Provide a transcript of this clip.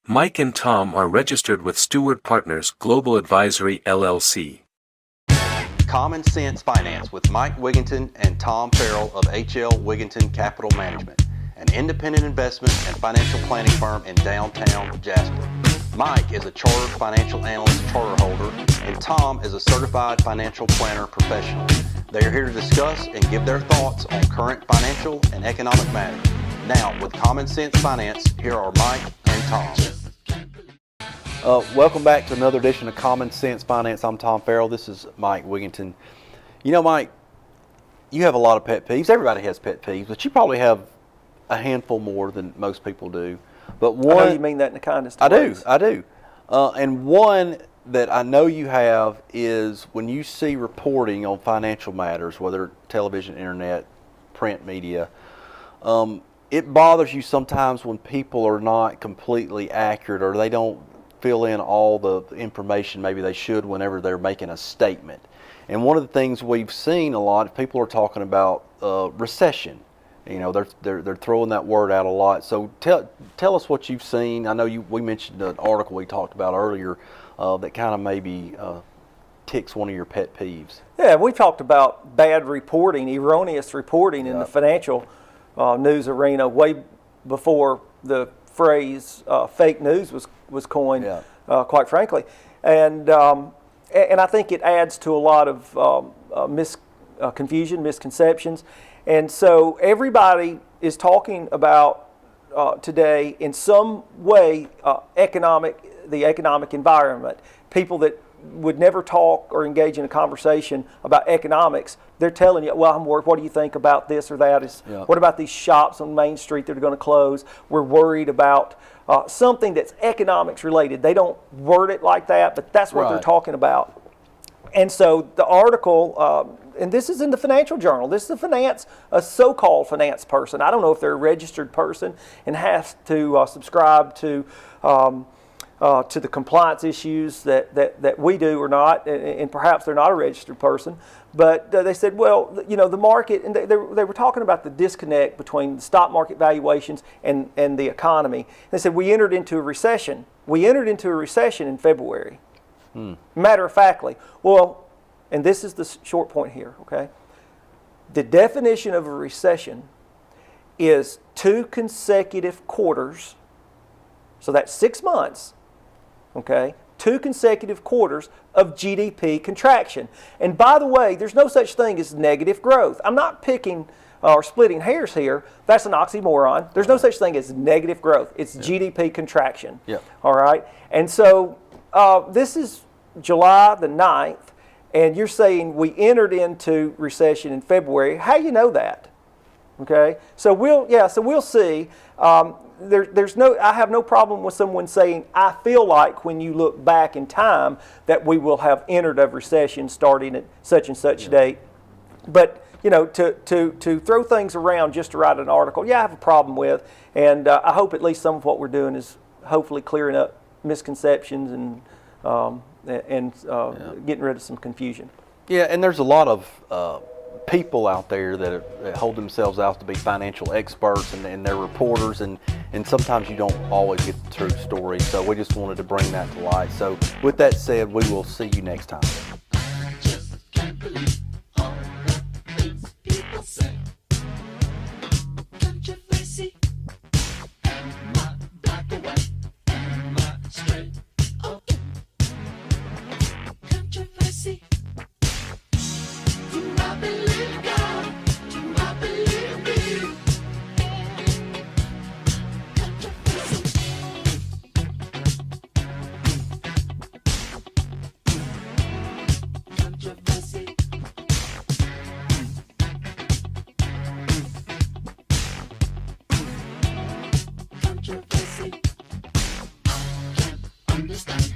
Mike and Tom are registered with Stewart Partners Global Advisory LLC. Common Sense Finance with Mike Wiginton and Tom Farrell of HL Wiginton Capital Management, an independent investment and financial planning firm in downtown Jasper. Mike is a chartered financial analyst charter holder, and Tom is a certified financial planner professional. They are here to discuss and give their thoughts on current financial and economic matters. Now, with Common Sense Finance, here are Mike and Tom. Welcome back to another edition of Common Sense Finance. I'm Tom Farrell. This is Mike Wiginton. You know, Mike, you have a lot of pet peeves. Everybody has pet peeves, but you probably have a handful more than most people do. But one, I know you mean that in the kindest of ways. I do. And one that I know you have is when you see reporting on financial matters, whether television, internet, print media, it bothers you sometimes when people are not completely accurate or they don't fill in all the information maybe they should whenever they're making a statement. And one of the things we've seen a lot, people are talking about recession. You know, they're throwing that word out a lot. So tell us what you've seen. I know we mentioned an article we talked about earlier that kind of maybe ticks one of your pet peeves. Yeah, we talked about bad reporting, erroneous reporting in the financial news arena way before the phrase fake news was coined, quite frankly. And I think it adds to a lot of confusion, misconceptions. And so everybody is talking about today in some way the economic environment. People that would never talk or engage in a conversation about economics, they're telling you, well, I'm worried, what do you think about this or that? What about these shops on Main Street that are going to close? We're worried about something that's economics related. They don't word it like that, but that's what they're talking about. And so the article, and this is in the Financial Journal, this is a so-called finance person. I don't know if they're a registered person and has to subscribe to the compliance issues that we do or not, and perhaps they're not a registered person. But they said, well, you know, the market, and they were talking about the disconnect between the stock market valuations and the economy. They said we entered into a recession. We entered into a recession in February. Matter of factly, well, and this is the short point here, okay? The definition of a recession is 2 consecutive quarters, so that's 6 months, okay? 2 consecutive quarters of GDP contraction. And by the way, there's no such thing as negative growth. I'm not picking or splitting hairs here. That's an oxymoron. There's no such thing as negative growth. It's GDP contraction. All right? And so this is July the 9th, and you're saying we entered into recession in February. How do you know that? Okay? So we'll see. I have no problem with someone saying, I feel like when you look back in time that we will have entered a recession starting at such and such date. But, you know, to throw things around just to write an article, I have a problem with. And I hope at least some of what we're doing is hopefully clearing up misconceptions and getting rid of some confusion. Yeah, and there's a lot of people out there that hold themselves out to be financial experts and they're reporters, and sometimes you don't always get the true story. So we just wanted to bring that to light. So with that said, we will see you next time. I just can't believe all the things people say. Controversy. Am I black or white? Am I straight or gay? Controversy. Do I believe God? Do I believe me? Controversy. Controversy. Controversy. I can't understand